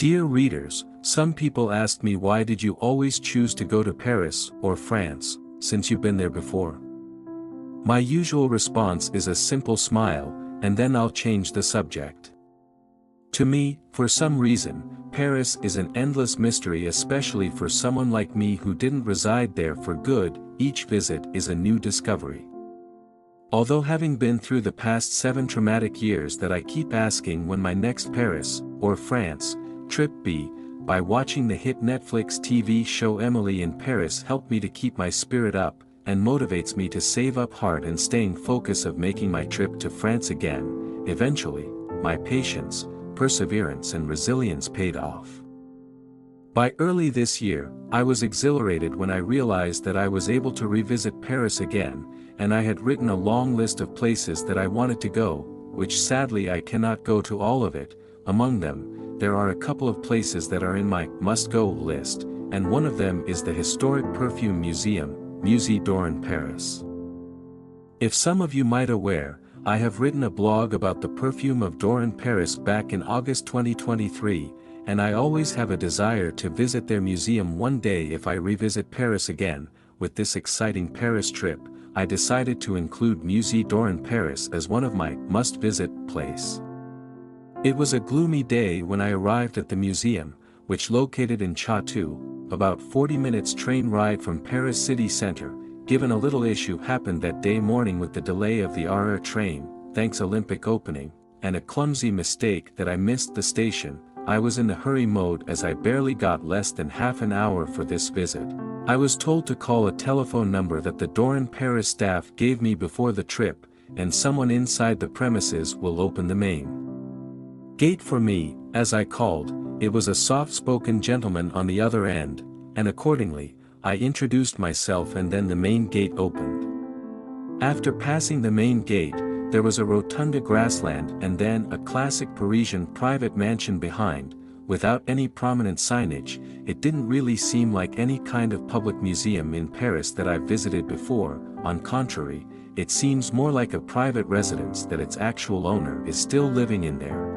Dear readers, some people asked me why did you always choose to go to Paris or France, since you've been there before? My usual response is a simple smile, and then I'll change the subject. To me, for some reason, Paris is an endless mystery, especially for someone like me who didn't reside there for good. Each visit is a new discovery. Although having been through the past 7 traumatic years that I keep asking when my next Paris, or France, trip be, by watching the hit Netflix TV show Emily in Paris helped me to keep my spirit up, and motivates me to save up heart and staying focused of making my trip to France again. Eventually, my patience, perseverance and resilience paid off. By early this year, I was exhilarated when I realized that I was able to revisit Paris again, and I had written a long list of places that I wanted to go, which sadly I cannot go to all of it. Among them, there are a couple of places that are in my must-go list, and one of them is the historic perfume museum, Musée Dorin Paris. If some of you might aware, I have written a blog about the perfume of Dorin Paris back in August 2023, and I always have a desire to visit their museum one day if I revisit Paris again. With this exciting Paris trip, I decided to include Musée Dorin Paris as one of my must-visit place. It was a gloomy day when I arrived at the museum, which located in Chatou, about 40 minutes train ride from Paris city center. Given a little issue happened that day morning with the delay of the RR train, thanks Olympic opening, and a clumsy mistake that I missed the station, I was in the hurry mode as I barely got less than half an hour for this visit. I was told to call a telephone number that the Dorin Paris staff gave me before the trip, and someone inside the premises will open the main gate for me. As I called, it was a soft-spoken gentleman on the other end, and accordingly, I introduced myself and then the main gate opened. After passing the main gate, there was a rotunda grassland and then a classic Parisian private mansion behind. Without any prominent signage, it didn't really seem like any kind of public museum in Paris that I've visited before. On contrary, it seems more like a private residence that its actual owner is still living in there.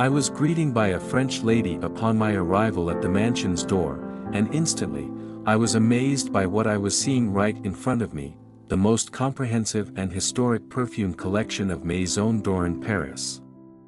I was greeted by a French lady upon my arrival at the mansion's door, and instantly, I was amazed by what I was seeing right in front of me, the most comprehensive and historic perfume collection of Maison Dorin Paris.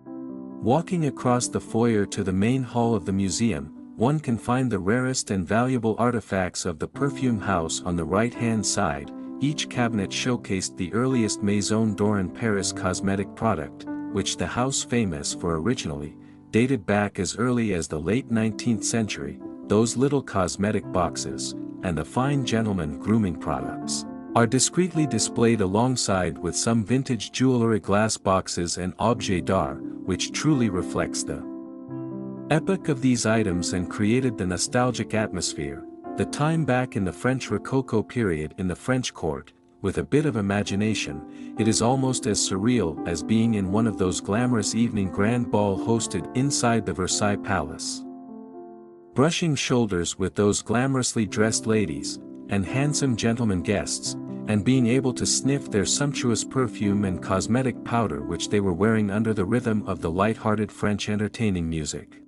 Walking across the foyer to the main hall of the museum, one can find the rarest and valuable artifacts of the perfume house on the right-hand side. Each cabinet showcased the earliest Maison Dorin Paris cosmetic product, which the house famous for originally, dated back as early as the late 19th century. Those little cosmetic boxes, and the fine gentleman grooming products, are discreetly displayed alongside with some vintage jewelry glass boxes and objets d'art, which truly reflects the epoch of these items and created the nostalgic atmosphere, the time back in the French Rococo period in the French court. With a bit of imagination, it is almost as surreal as being in one of those glamorous evening grand ball hosted inside the Versailles Palace. Brushing shoulders with those glamorously dressed ladies, and handsome gentlemen guests, and being able to sniff their sumptuous perfume and cosmetic powder which they were wearing under the rhythm of the light-hearted French entertaining music.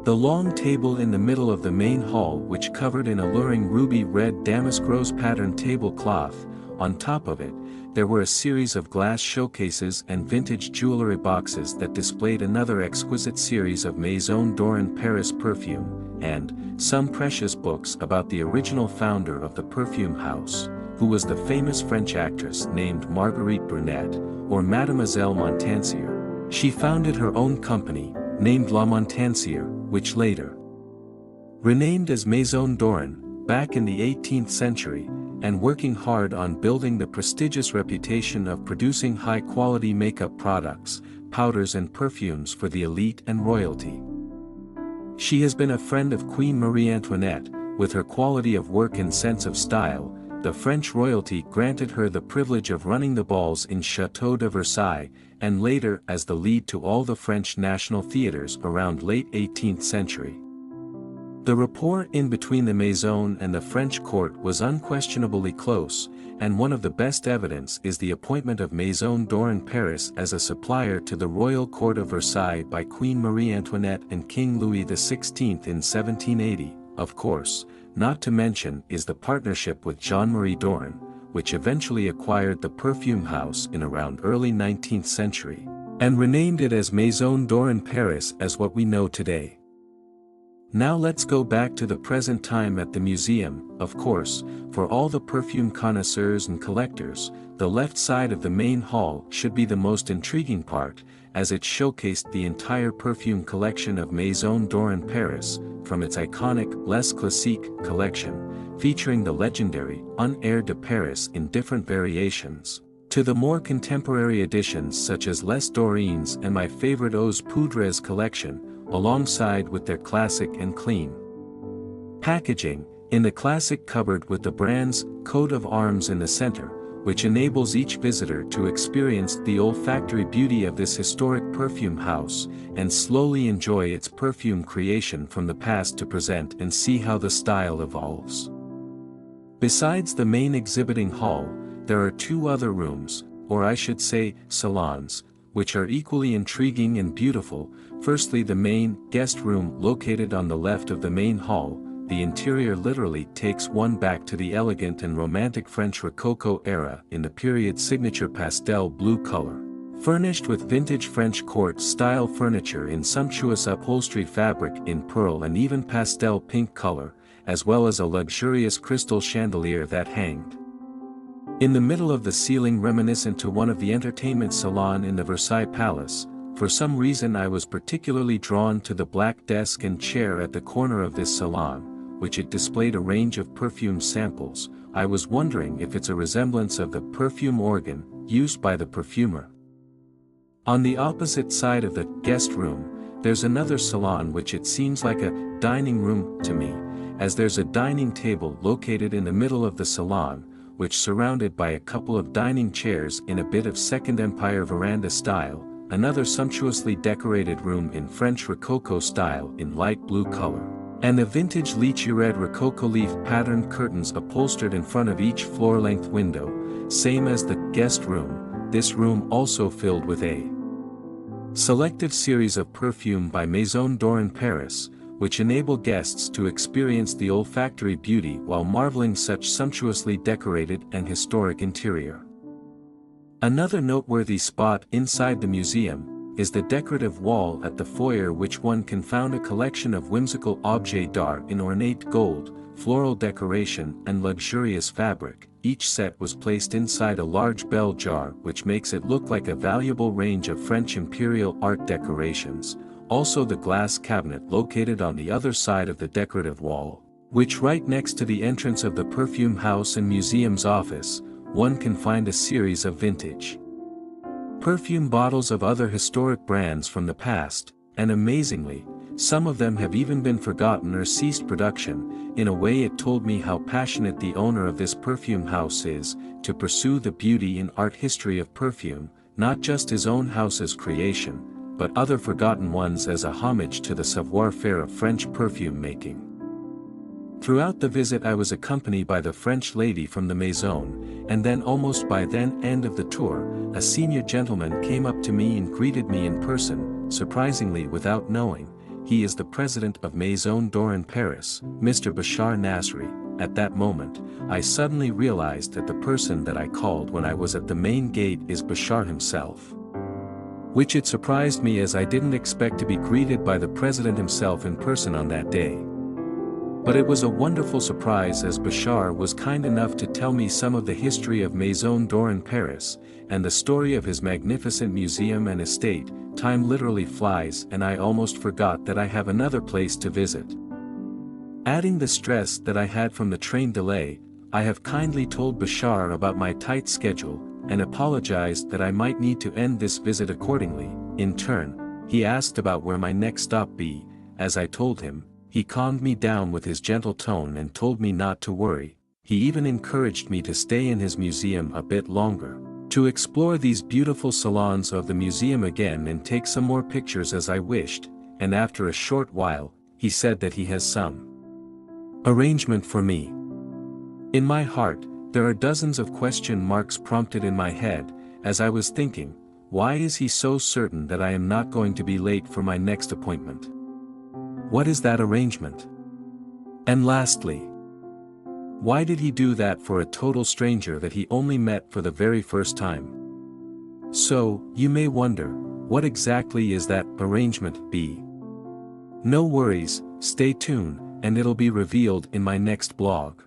The long table in the middle of the main hall, which covered in alluring ruby red damask rose patterned tablecloth, on top of it, there were a series of glass showcases and vintage jewelry boxes that displayed another exquisite series of Maison Dorin Paris perfume, and some precious books about the original founder of the perfume house, who was the famous French actress named Marguerite Brunet, or Mademoiselle Montansier. She founded her own company, named La Montansier, which later renamed as Maison Dorin, back in the 18th century, and working hard on building the prestigious reputation of producing high-quality makeup products, powders and perfumes for the elite and royalty. She has been a friend of Queen Marie Antoinette. With her quality of work and sense of style, the French royalty granted her the privilege of running the balls in Chateau de Versailles, and later as the lead to all the French national theaters around late 18th century. The rapport in between the Maison and the French court was unquestionably close, and one of the best evidence is the appointment of Maison Dorin Paris as a supplier to the royal court of Versailles by Queen Marie Antoinette and King Louis XVI in 1780, of course, not to mention is the partnership with Jean-Marie Dorin, which eventually acquired the perfume house in around early 19th century, and renamed it as Maison Dorin Paris as what we know today. Now let's go back to the present time at the museum. Of course, for all the perfume connoisseurs and collectors, the left side of the main hall should be the most intriguing part, as it showcased the entire perfume collection of Maison Dorin Paris, from its iconic Les Classiques collection, featuring the legendary Un Air de Paris in different variations, to the more contemporary editions such as Les Dorins and my favorite Eaux Poudres collection, alongside with their classic and clean packaging, in the classic cupboard with the brand's coat of arms in the center, which enables each visitor to experience the olfactory beauty of this historic perfume house, and slowly enjoy its perfume creation from the past to present and see how the style evolves. Besides the main exhibiting hall, there are two other rooms, or I should say, salons, which are equally intriguing and beautiful. Firstly, the main guest room located on the left of the main hall. The interior literally takes one back to the elegant and romantic French Rococo era in the period signature pastel blue color, furnished with vintage French court-style furniture in sumptuous upholstery fabric in pearl and even pastel pink color, as well as a luxurious crystal chandelier that hanged in the middle of the ceiling reminiscent to one of the entertainment salon in the Versailles Palace. For some reason I was particularly drawn to the black desk and chair at the corner of this salon, which it displayed a range of perfume samples. I was wondering if it's a resemblance of the perfume organ used by the perfumer. On the opposite side of the guest room, there's another salon which it seems like a dining room to me, as there's a dining table located in the middle of the salon, which surrounded by a couple of dining chairs in a bit of Second Empire veranda style, another sumptuously decorated room in French Rococo style in light blue color, and the vintage lychee red Rococo leaf patterned curtains upholstered in front of each floor-length window, same as the guest room. This room also filled with a selective series of perfume by Maison Dorin Paris, which enable guests to experience the olfactory beauty while marveling such sumptuously decorated and historic interior. Another noteworthy spot inside the museum is the decorative wall at the foyer, which one can find a collection of whimsical objets d'art in ornate gold, floral decoration and luxurious fabric. Each set was placed inside a large bell jar, which makes it look like a valuable range of French imperial art decorations. Also the glass cabinet located on the other side of the decorative wall, which right next to the entrance of the perfume house and museum's office, one can find a series of vintage perfume bottles of other historic brands from the past, and amazingly, some of them have even been forgotten or ceased production. In a way it told me how passionate the owner of this perfume house is to pursue the beauty and art history of perfume, not just his own house's creation, but other forgotten ones as a homage to the savoir-faire of French perfume making. Throughout the visit I was accompanied by the French lady from the Maison, and then almost by the end of the tour, a senior gentleman came up to me and greeted me in person, surprisingly without knowing. He is the president of Maison Dorin Paris, Mr. Bashar Nasri. At that moment, I suddenly realized that the person that I called when I was at the main gate is Bashar himself. Which it surprised me, as I didn't expect to be greeted by the president himself in person on that day. But it was a wonderful surprise, as Bashar was kind enough to tell me some of the history of Maison Dorin Paris, and the story of his magnificent museum and estate. Time literally flies, and I almost forgot that I have another place to visit. Adding the stress that I had from the train delay, I have kindly told Bashar about my tight schedule, and apologized that I might need to end this visit accordingly. In turn, he asked about where my next stop be. As I told him, he calmed me down with his gentle tone and told me not to worry. He even encouraged me to stay in his museum a bit longer, to explore these beautiful salons of the museum again and take some more pictures as I wished, and after a short while, he said that he has some Arrangement for me. In my heart, there are dozens of question marks prompted in my head, as I was thinking, why is he so certain that I am not going to be late for my next appointment? What is that arrangement? And lastly, why did he do that for a total stranger that he only met for the very first time? So, you may wonder, what exactly is that arrangement B? No worries, stay tuned, and it'll be revealed in my next blog.